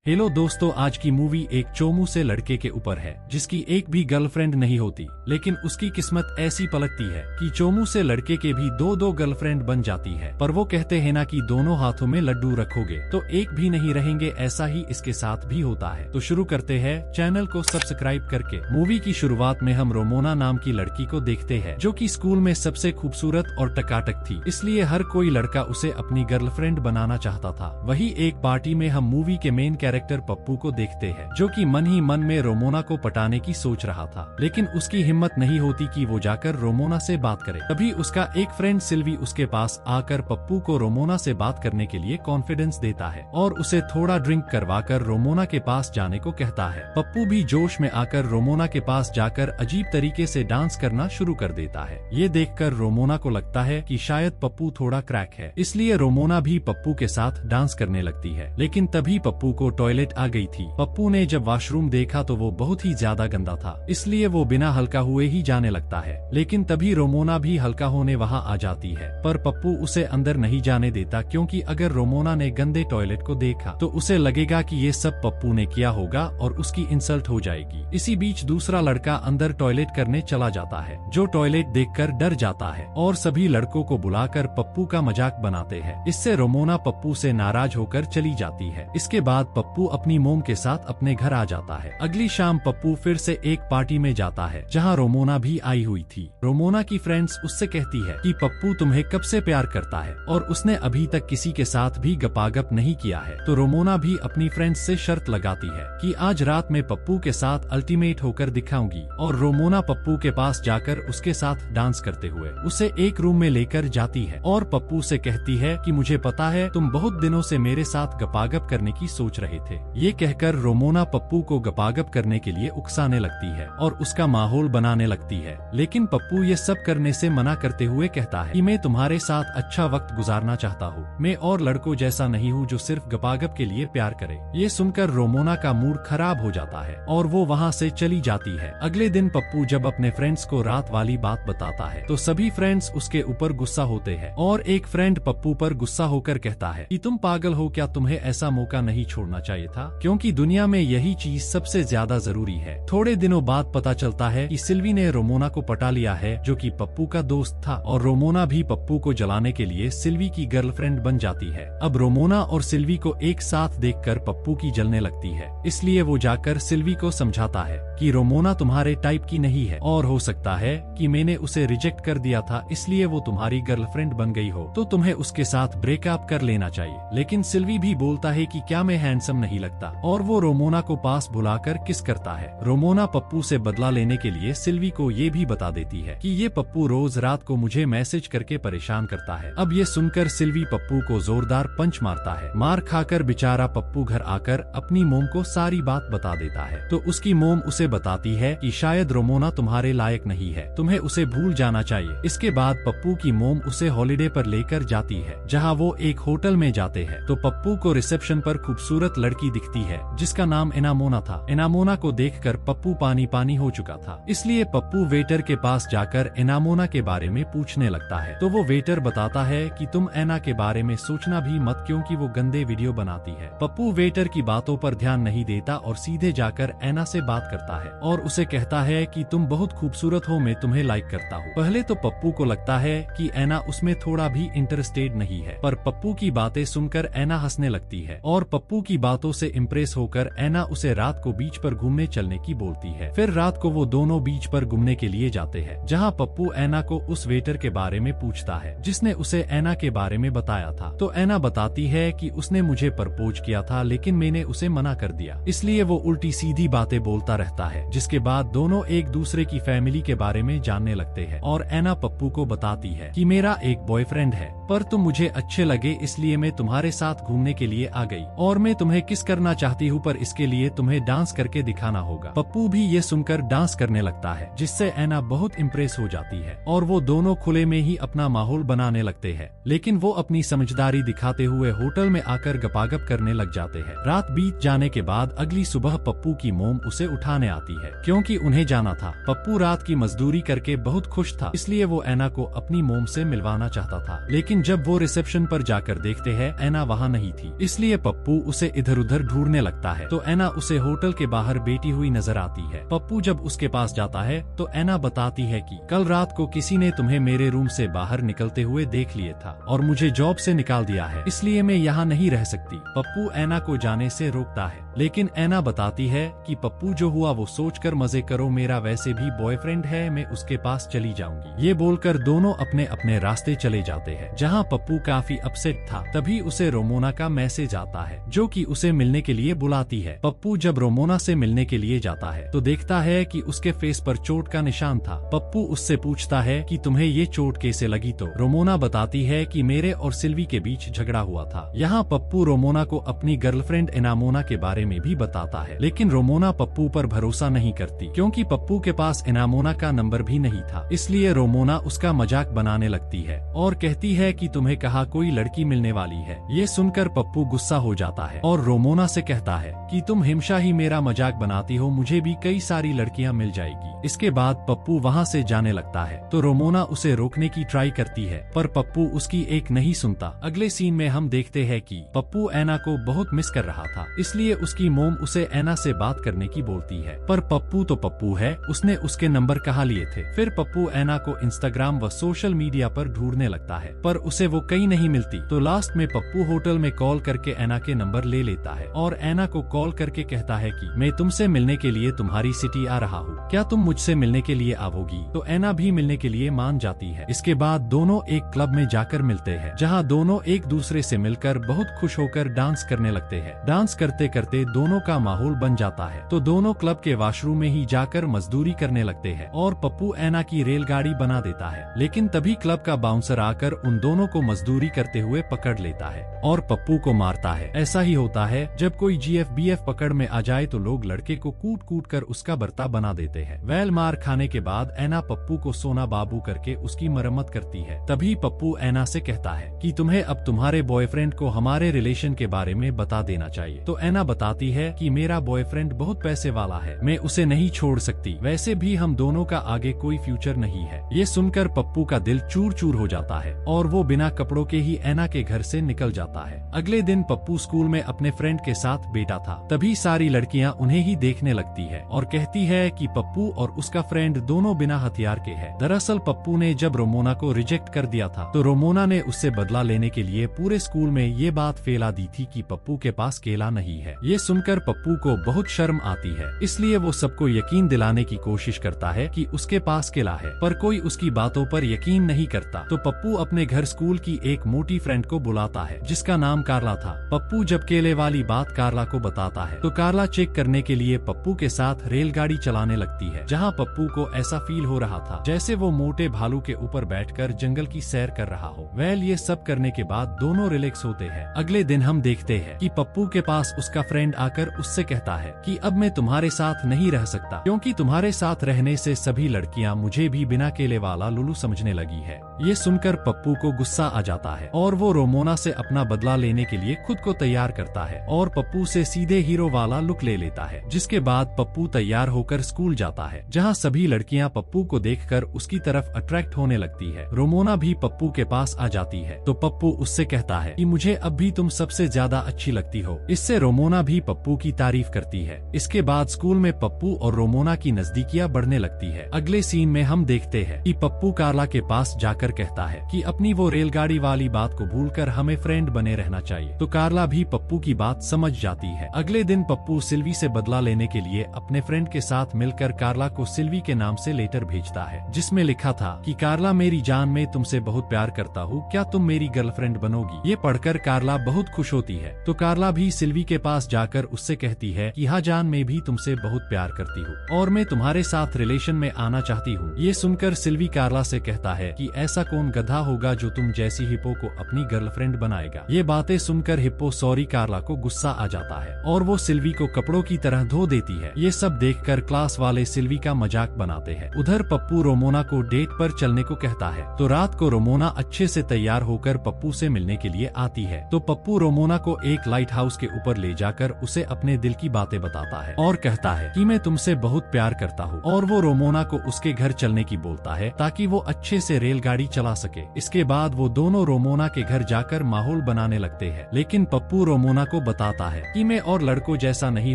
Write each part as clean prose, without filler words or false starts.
Hello दोस्तों, आज की मूवी एक चोमू से लड़के के ऊपर है जिसकी एक भी गर्लफ्रेंड नहीं होती, लेकिन उसकी किस्मत ऐसी पलटती है कि चोमू से लड़के के भी दो गर्लफ्रेंड बन जाती है। पर वो कहते हैं ना कि दोनों हाथों में लड्डू रखोगे तो एक भी नहीं रहेंगे, ऐसा ही इसके साथ भी होता है। तो शुरू करते हैं चैनल को सब्सक्राइब करके। मूवी की शुरुआत में हम रोमोना नाम की लड़की को देखते हैं जो कि स्कूल में सबसे खूबसूरत और टकाटक थी, इसलिए हर कोई लड़का उसे अपनी गर्लफ्रेंड बनाना चाहता था। वही एक पार्टी में हम मूवी के मेन कैरेक्टर पप्पू को देखते हैं जो कि मन ही मन में रोमोना को पटाने की सोच रहा था, लेकिन उसकी हिम्मत नहीं होती कि वो जाकर रोमोना से बात करे। तभी उसका एक फ्रेंड सिल्वी उसके पास आकर पप्पू को रोमोना से बात करने के लिए कॉन्फिडेंस देता है और उसे थोड़ा ड्रिंक करवाकर रोमोना के पास जाने को कहता है। पप्पू भी जोश में आकर रोमोना के पास जाकर अजीब तरीके से डांस करना शुरू कर देता है। ये देखकर रोमोना को लगता है कि शायद पप्पू थोड़ा क्रैक है, इसलिए रोमोना भी पप्पू के साथ डांस करने लगती है। लेकिन तभी पप्पू को टॉयलेट आ गई थी। पप्पू ने जब वॉशरूम देखा तो वो बहुत ही ज्यादा गंदा था, इसलिए वो बिना हल्का हुए ही जाने लगता है। लेकिन तभी रोमोना भी हल्का होने वहाँ आ जाती है, पर पप्पू उसे अंदर नहीं जाने देता, क्योंकि अगर रोमोना ने गंदे टॉयलेट को देखा तो उसे लगेगा कि ये सब पप्पू ने किया होगा और उसकी इंसल्ट हो जाएगी। इसी बीच दूसरा लड़का अंदर टॉयलेट करने चला जाता है, जो टॉयलेट देखकर डर जाता है और सभी लड़कों को बुलाकर पप्पू का मजाक बनाते हैं। इससे रोमोना पप्पू से नाराज होकर चली जाती है। इसके बाद पप्पू अपनी मोम के साथ अपने घर आ जाता है। अगली शाम पप्पू फिर से एक पार्टी में जाता है जहां रोमोना भी आई हुई थी। रोमोना की फ्रेंड्स उससे कहती है कि पप्पू तुम्हें कब से प्यार करता है और उसने अभी तक किसी के साथ भी गपागप नहीं किया है। तो रोमोना भी अपनी फ्रेंड्स से शर्त लगाती है कि आज रात में पप्पू के साथ अल्टीमेट होकर दिखाऊंगी, और रोमोना पप्पू के पास जाकर उसके साथ डांस करते हुए उसे एक रूम में लेकर जाती है और पप्पू से कहती है कि मुझे पता है तुम बहुत दिनों से मेरे साथ गपागप करने की सोच रहे थे। ये कहकर रोमोना पप्पू को गपागप करने के लिए उकसाने लगती है और उसका माहौल बनाने लगती है। लेकिन पप्पू ये सब करने से मना करते हुए कहता है कि मैं तुम्हारे साथ अच्छा वक्त गुजारना चाहता हूँ, मैं और लड़कों जैसा नहीं हूँ जो सिर्फ गपागप के लिए प्यार करे। ये सुनकर रोमोना का मूड खराब हो जाता है और वो वहाँ से चली जाती है। अगले दिन पप्पू जब अपने फ्रेंड्स को रात वाली बात बताता है तो सभी फ्रेंड्स उसके ऊपर गुस्सा होते हैं और एक फ्रेंड पप्पू पर गुस्सा होकर कहता है कि तुम पागल हो क्या, तुम्हें ऐसा मौका नहीं छोड़ना चाहिए था, क्योंकि दुनिया में यही चीज सबसे ज्यादा जरूरी है। थोड़े दिनों बाद पता चलता है कि सिल्वी ने रोमोना को पटा लिया है, जो कि पप्पू का दोस्त था, और रोमोना भी पप्पू को जलाने के लिए सिल्वी की गर्लफ्रेंड बन जाती है। अब रोमोना और सिल्वी को एक साथ देखकर पप्पू की जलने लगती है, इसलिए वो जाकर सिल्वी को समझाता है कि रोमोना तुम्हारे टाइप की नहीं है और हो सकता है कि मैंने उसे रिजेक्ट कर दिया था, इसलिए वो तुम्हारी गर्लफ्रेंड बन गई हो, तो तुम्हें उसके साथ ब्रेकअप कर लेना चाहिए। लेकिन सिल्वी भी बोलता है कि क्या मैं हैंडसम नहीं लगता, और वो रोमोना को पास बुलाकर किस करता है। रोमोना पप्पू से बदला लेने के लिए सिल्वी को ये भी बता देती है कि ये पप्पू रोज रात को मुझे मैसेज करके परेशान करता है। अब ये सुनकर सिल्वी पप्पू को जोरदार पंच मारता है। मार खाकर बेचारा पप्पू घर आकर अपनी मोम को सारी बात बता देता है। तो उसकी मोम उसे बताती है कि शायद रोमोना तुम्हारे लायक नहीं है, तुम्हें उसे भूल जाना चाहिए। इसके बाद पप्पू की मोम उसे हॉलिडे पर लेकर जाती है, जहाँ वो एक होटल में जाते हैं। तो पप्पू को रिसेप्शन पर खूबसूरत लड़की दिखती है जिसका नाम एनामोना था। एनामोना को देखकर पप्पू पानी पानी हो चुका था, इसलिए पप्पू वेटर के पास जाकर एनामोना के बारे में पूछने लगता है। तो वो वेटर बताता है कि तुम एना के बारे में सोचना भी मत, क्योंकि वो गंदे वीडियो बनाती है। पप्पू वेटर की बातों पर ध्यान नहीं देता और सीधे जाकर एना से बात करता है और उसे कहता है कि तुम बहुत खूबसूरत हो, मैं तुम्हें लाइक करता हूँ। पहले तो पप्पू को लगता है कि एना उसमें थोड़ा भी इंटरेस्टेड नहीं है, पर पप्पू की बातें सुनकर एना हंसने लगती है और पप्पू की बातों से इम्प्रेस होकर एना उसे रात को बीच पर घूमने चलने की बोलती है। फिर रात को वो दोनों बीच पर घूमने के लिए जाते हैं, जहाँ पप्पू एना को उस वेटर के बारे में पूछता है जिसने उसे एना के बारे में बताया था। तो एना बताती है कि उसने मुझे प्रपोज किया था, लेकिन मैंने उसे मना कर दिया, इसलिए वो उल्टी सीधी बातें बोलता रहता है। जिसके बाद दोनों एक दूसरे की फैमिली के बारे में जानने लगते हैं और एना पप्पू को बताती है कि मेरा एक बॉयफ्रेंड है, पर तुम मुझे अच्छे लगे इसलिए मैं तुम्हारे साथ घूमने के लिए आ गई, और मैं तुम्हें किस करना चाहती हूँ, पर इसके लिए तुम्हें डांस करके दिखाना होगा। पप्पू भी ये सुनकर डांस करने लगता है, जिससे एना बहुत इम्प्रेस हो जाती है और वो दोनों खुले में ही अपना माहौल बनाने लगते हैं। लेकिन वो अपनी समझदारी दिखाते हुए होटल में आकर गपागप करने लग जाते हैं। रात बीत जाने के बाद अगली सुबह पप्पू की मोम उसे उठाने आती है क्योंकि उन्हें जाना था। पप्पू रात की मजदूरी करके बहुत खुश था, इसलिए वो ऐना को अपनी मोम से मिलवाना चाहता था। लेकिन जब वो रिसेप्शन पर जाकर देखते हैं ऐना वहाँ नहीं थी, इसलिए पप्पू उसे इधर उधर ढूंढने लगता है। तो ऐना उसे होटल के बाहर बैठी हुई नजर आती है। पप्पू जब उसके पास जाता है तो ऐना बताती है कि कल रात को किसी ने तुम्हें मेरे रूम से बाहर निकलते हुए देख लिया था और मुझे जॉब से निकाल दिया है, इसलिए मैं यहाँ नहीं रह सकती। पप्पू ऐना को जाने से रोकता है, लेकिन ऐना बताती है कि पप्पू जो हुआ वो सोचकर मजे करो, मेरा वैसे भी बॉयफ्रेंड है, मैं उसके पास चली जाऊंगी। ये बोलकर दोनों अपने अपने रास्ते चले जाते हैं। जहाँ पप्पू काफी अपसेट था तभी उसे रोमोना का मैसेज आता है जो कि उसे मिलने के लिए बुलाती है। पप्पू जब रोमोना से मिलने के लिए जाता है तो देखता है कि उसके फेस पर चोट का निशान था। पप्पू उससे पूछता है कि तुम्हें ये चोट कैसे लगी, तो रोमोना बताती है कि मेरे और सिल्वी के बीच झगड़ा हुआ था। यहाँ पप्पू रोमोना को अपनी गर्लफ्रेंड एनामोना के बारे में भी बताता है, लेकिन रोमोना पप्पू पर भरोसा नहीं करती क्योंकि पप्पू के पास एनामोना का नंबर भी नहीं था। इसलिए रोमोना उसका मजाक बनाने लगती है और कहती है कि तुम्हें कहा कोई लड़की मिलने वाली है। ये सुनकर पप्पू गुस्सा हो जाता है और रोमोना से कहता है कि तुम हमेशा ही मेरा मजाक बनाती हो, मुझे भी कई सारी लड़कियां मिल जाएगी। इसके बाद पप्पू वहाँ से जाने लगता है तो रोमोना उसे रोकने की ट्राई करती है, पर पप्पू उसकी एक नहीं सुनता। अगले सीन में हम देखते हैं कि पप्पू ऐना को बहुत मिस कर रहा था, इसलिए उसकी मोम उसे ऐना से बात करने की बोलती है। पर पप्पू तो पप्पू है, उसने उसके नंबर कहाँ लिए थे। फिर पप्पू ऐना को इंस्टाग्राम व सोशल मीडिया पर ढूंढने लगता है, पर उसे वो कहीं नहीं मिलती। तो लास्ट में पप्पू होटल में कॉल करके ऐना के नंबर ले लेता है और ऐना को कॉल करके कहता है कि मैं तुमसे मिलने के लिए तुम्हारी सिटी आ रहा हूँ, क्या तुम मुझसे मिलने के लिए आओगी। तो ऐना भी मिलने के लिए मान जाती है। इसके बाद दोनों एक क्लब में जाकर मिलते हैं, जहाँ दोनों एक दूसरे से मिलकर बहुत खुश होकर डांस करने लगते हैं। डांस करते करते दोनों का माहौल बन जाता है तो दोनों क्लब के वॉशरूम में ही जाकर मजदूरी करने लगते हैं और पप्पू ऐना की रेलगाड़ी बना देता है। लेकिन तभी क्लब का बाउंसर आकर उन दोनों को मजदूरी करते हुए पकड़ लेता है और पप्पू को मारता है। ऐसा ही होता है जब कोई GFBF पकड़ में आ जाए तो लोग लड़के को कूट कूट कर उसका बर्ता बना देते हैं। वैल मार खाने के बाद ऐना पप्पू को सोना बाबू करके उसकी मरम्मत करती है। तभी पप्पू ऐना से कहता है कि तुम्हें अब तुम्हारे बॉयफ्रेंड को हमारे रिलेशन के बारे में बता देना चाहिए। तो ऐना बताती है कि मेरा बॉयफ्रेंड बहुत पैसे वाला है, मैं उसे नहीं छोड़ सकती, वैसे भी हम दोनों का आगे कोई फ्यूचर नहीं है। ये सुनकर पप्पू का दिल चूर चूर हो जाता है और वो बिना कपड़ों के ही ऐना के घर से निकल जाता है। अगले दिन पप्पू स्कूल में अपने फ्रेंड के साथ बैठा था, तभी सारी लड़कियां उन्हें ही देखने लगती है और कहती है कि पप्पू और उसका फ्रेंड दोनों बिना हथियार के हैं। दरअसल पप्पू ने जब रोमोना को रिजेक्ट कर दिया था तो रोमोना ने उससे बदला लेने के लिए पूरे स्कूल में ये बात फैला दी थी कि पप्पू के पास केला नहीं है। ये सुनकर पप्पू को बहुत शर्म आती है, इसलिए वो सबको यकीन दिलाने की कोशिश करता है कि उसके पास केला है, पर कोई उसकी बातों पर यकीन नहीं करता। तो पप्पू अपने घर स्कूल की एक मोटी फ्रेंड को बुलाता है जिसका नाम कार्ला था। पप्पू जब केले वाली बात कार्ला को बताता है तो कार्ला चेक करने के लिए पप्पू के साथ रेलगाड़ी चलाने लगती है, जहाँ पप्पू को ऐसा फील हो रहा था जैसे वो मोटे भालू के ऊपर बैठकर जंगल की सैर कर रहा हो। वेल ये सब करने के बाद दोनों रिलैक्स होते हैं। अगले दिन हम देखते हैं कि पप्पू के पास उसका फ्रेंड आकर उससे कहता है कि अब मैं तुम्हारे साथ नहीं रह सकता क्योंकि तुम्हारे साथ रहने से सभी लड़कियां मुझे भी बिना केले वाला लुलू समझने लगी है। ये सुनकर पप्पू को गुस्सा आ जाता है और वो रोमोना से अपना बदला लेने के लिए खुद को तैयार करता है और पप्पू से सीधे हीरो वाला लुक ले लेता है। जिसके बाद पप्पू तैयार होकर स्कूल जाता है, जहाँ सभी लड़कियां पप्पू को देखकर उसकी तरफ अट्रैक्ट होने लगती है। रोमोना भी पप्पू के पास आ जाती है तो पप्पू उससे कहता है कि मुझे अब भी तुम सबसे ज्यादा अच्छी लगती हो। इससे रोमोना भी पप्पू की तारीफ करती है। इसके बाद स्कूल में पप्पू और रोमोना की नजदीकियां बढ़ने लगती है। अगले सीन में हम देखते हैं कि पप्पू कार्ला के पास जाकर कहता है कि अपनी वो रेलगाड़ी वाली बात को भूलकर हमें फ्रेंड बने रहना चाहिए। तो कार्ला भी पप्पू की बात समझ जाती है। अगले दिन पप्पू सिल्वी से बदला लेने के लिए अपने फ्रेंड के साथ मिलकर कार्ला को सिल्वी के नाम से लेटर भेजता है, जिसमें लिखा था कि कार्ला मेरी जान, मैं तुमसे बहुत प्यार करता हूँ, क्या तुम मेरी गर्लफ्रेंड बनोगी। ये पढ़कर कार्ला बहुत खुश होती है। तो कार्ला भी सिल्वी के पास जाकर उससे कहती है कि हाँ जान, मैं भी तुमसे बहुत प्यार करती हूँ और मैं तुम्हारे साथ रिलेशन में आना चाहती हूँ। ये सुनकर सिल्वी कार्ला से कहता है कि ऐसा कौन गधा होगा जो तुम जैसी हिप्पो को अपनी गर्लफ्रेंड बनाएगा। ये बातें सुनकर हिप्पो सॉरी कार्ला को गुस्सा आ जाता है और वो सिल्वी को कपड़ों की तरह धो देती है। ये सब देखकर क्लास वाले सिल्वी का मजाक बनाते हैं। उधर पप्पू रोमोना को डेट पर चलने को कहता है तो रात को रोमोना अच्छे से तैयार होकर पप्पू से मिलने के लिए आती है। तो पप्पू रोमोना को एक लाइट हाउस के ऊपर ले जाकर उसे अपने दिल की बातें बताता है और कहता है है कि मैं तुमसे बहुत प्यार करता हूँ, और वो रोमोना को उसके घर चलने की बोलता है ताकि वो अच्छे से रेलगाड़ी चला सके। इसके बाद वो दोनों रोमोना के घर जाकर माहौल बनाने लगते हैं, लेकिन पप्पू रोमोना को बताता है कि मैं और लड़कों जैसा नहीं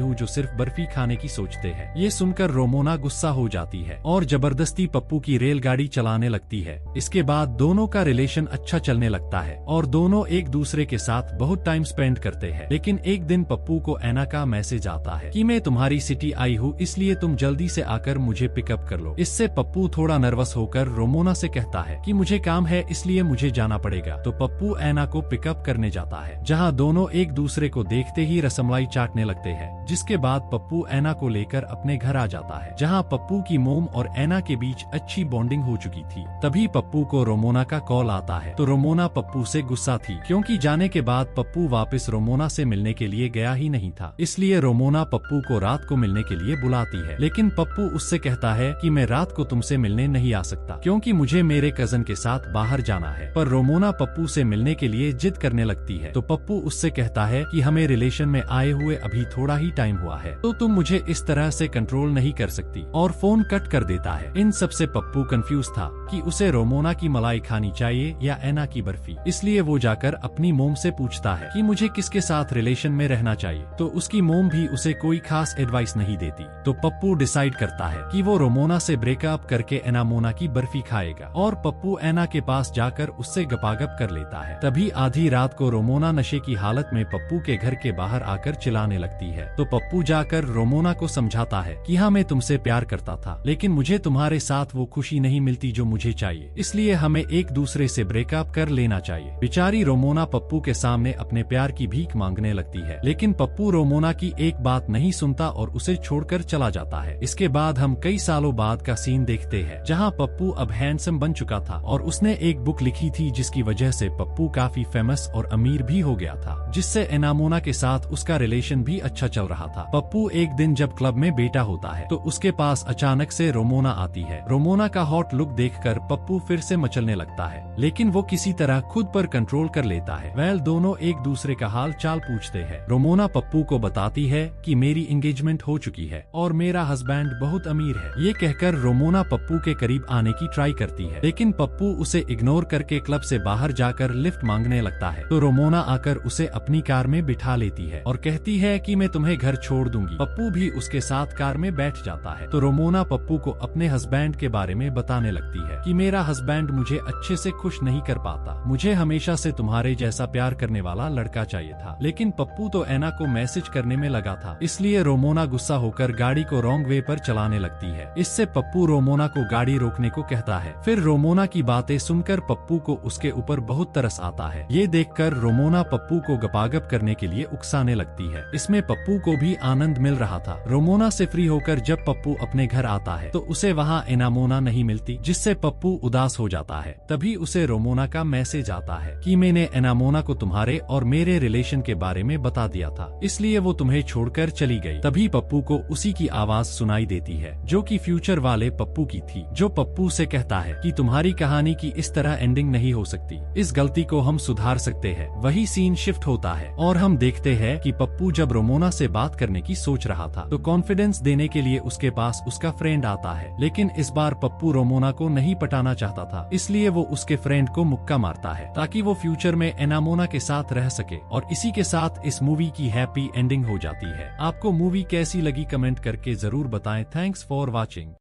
हूँ जो सिर्फ बर्फी खाने की सोचते हैं। ये सुनकर रोमोना गुस्सा हो जाती है और जबरदस्ती पप्पू की रेलगाड़ी चलाने लगती है। इसके बाद दोनों का रिलेशन अच्छा चलने लगता है और दोनों एक दूसरे के साथ बहुत टाइम स्पेंड करते हैं। लेकिन एक दिन पप्पू को एना का मैसेज आता है कि मैं तुम्हारी सिटी आई हूँ, इसलिए तुम जल्दी से आकर मुझे पिकअप कर लो। इससे पप्पू थोड़ा नर्वस होकर रोमोना से कहता है कि मुझे काम है, इसलिए मुझे जाना पड़ेगा। तो पप्पू एना को पिकअप करने जाता है, जहाँ दोनों एक दूसरे को देखते ही रसमलाई चाटने लगते हैं। जिसके बाद पप्पू एना को लेकर अपने घर आ जाता है, जहाँ पप्पू की मोम और एना के बीच अच्छी बॉन्डिंग हो चुकी थी। तभी पप्पू को रोमोना का कॉल आता है, तो रोमोना पप्पू से गुस्सा थी क्योंकि जाने के बाद पप्पू वापस रोमोना से मिलने के लिए गया ही नहीं था। इसलिए रोमोना पप्पू को रात को मिलने के लिए बुलाती है, लेकिन पप्पू उससे कहता है कि मैं रात को तुमसे मिलने नहीं आ सकता क्योंकि मुझे मेरे कजन के साथ बाहर जाना है। पर रोमोना पप्पू से मिलने के लिए जिद करने लगती है, तो पप्पू उससे कहता है कि हमें रिलेशन में आए हुए अभी थोड़ा ही टाइम हुआ है, तो तुम मुझे इस तरह से कंट्रोल नहीं कर सकती, और फोन कट कर देता है। इन सब से पप्पू कंफ्यूज था कि उसे रोमोना की मलाई खानी चाहिए या एना की बर्फी। इसलिए वो जाकर अपनी मोम से पूछता है कि मुझे किसके साथ रिलेशन में रहना चाहिए, तो उसकी मोम भी उसे कोई खास एडवाइस नहीं देती। तो पप्पू डिसाइड करता है कि वो रोमोना से ब्रेकअप करके एनामोना की बर्फी खाएगा, और पप्पू एना के पास जाकर उससे गपागप कर लेता है। तभी आधी रात को रोमोना नशे की हालत में पप्पू के घर के बाहर आकर चिल्लाने लगती है। तो पप्पू जाकर रोमोना को समझाता है कि हाँ, मैं तुमसे प्यार करता था, लेकिन मुझे तुम्हारे साथ वो खुशी नहीं मिलती जो मुझे चाहिए, इसलिए हमें एक दूसरे से ब्रेकअप कर लेना चाहिए। बेचारी रोमोना पप्पू के सामने अपने प्यार की भीख मांगने लगती है, लेकिन पप्पू रोमोना की एक बात नहीं सुनता और उसे छोड़कर चला जाता है। इसके बाद हम कई सालों बाद का सीन देखते हैं, जहाँ पप्पू अब हैंडसम बन चुका था और उसने एक बुक लिखी थी जिसकी वजह से पप्पू काफी फेमस और अमीर भी हो गया था, जिससे एनामोना के साथ उसका रिलेशन भी अच्छा चल रहा था। पप्पू एक दिन जब क्लब में बैठा होता है तो उसके पास अचानक से रोमोना आती है। रोमोना का हॉट लुक देखकर पप्पू फिर से मचलने लगता है, लेकिन वो किसी तरह खुद पर कंट्रोल कर लेता है। वेल, दोनों एक दूसरे का हाल चाल पूछते हैं। रोमोना पप्पू को बताती है कि मेरी एंगेजमेंट हो चुकी है और मेरा हस्बैंड बहुत अमीर है। ये कहकर रोमोना पप्पू के करीब आने की ट्राई करती है, लेकिन पप्पू उसे इग्नोर करके क्लब से बाहर जाकर लिफ्ट मांगने लगता है। तो रोमोना आकर उसे अपनी कार में बिठा लेती है और कहती है कि मैं तुम्हें घर छोड़ दूंगी। पप्पू भी उसके साथ कार में बैठ जाता है। तो रोमोना पप्पू को अपने हस्बैंड के बारे में बताने लगती है कि मेरा हस्बैंड मुझे अच्छे से खुश नहीं कर पाता, मुझे हमेशा से तुम्हारे जैसा प्यार करने वाला लड़का चाहिए था। लेकिन पप्पू तो एना को मैसेज करने में लगा था, इसलिए रोमोना गुस्सा होकर गाड़ी को रॉन्ग वे पर चलाने लगती है। इससे पप्पू रोमोना को गाड़ी रोकने को कहता है। फिर रोमोना की बातें सुनकर पप्पू को उसके ऊपर बहुत तरस आता है। ये देखकर रोमोना पप्पू को गपागप करने के लिए उकसाने लगती है। इसमें पप्पू को भी आनंद मिल रहा था। रोमोना से फ्री होकर जब पप्पू अपने घर आता है तो उसे वहाँ एनामोना नहीं मिलती, जिससे पप्पू उदास हो जाता है। तभी उसे रोमोना का मैसेज आता है कि मैंने एनामोना को तुम्हारे और मेरे रिलेशन के बारे में बता दिया था, इसलिए वो तुम्हें छोड़कर चली गई। तभी पप्पू को उसी की आवाज सुनाई देती है, जो कि फ्यूचर वाले पप्पू की थी, जो पप्पू से कहता है कि तुम्हारी कहानी की इस तरह एंडिंग नहीं हो सकती, इस गलती को हम सुधार सकते हैं। वही सीन शिफ्ट होता है और हम देखते हैं कि पप्पू जब रोमोना से बात करने की सोच रहा था तो कॉन्फिडेंस देने के लिए उसके पास उसका फ्रेंड आता है, लेकिन इस बार पप्पू रोमोना को नहीं पटाना चाहता था, इसलिए वो उसके फ्रेंड को मुक्का मारता है ताकि वो फ्यूचर में एनामोना के साथ रह सके। और इसी के साथ इस मूवी की हैप्पी एंडिंग हो जाती है। आपको मूवी कैसी लगी कमेंट करके जरूर बताएं। Thanks for watching.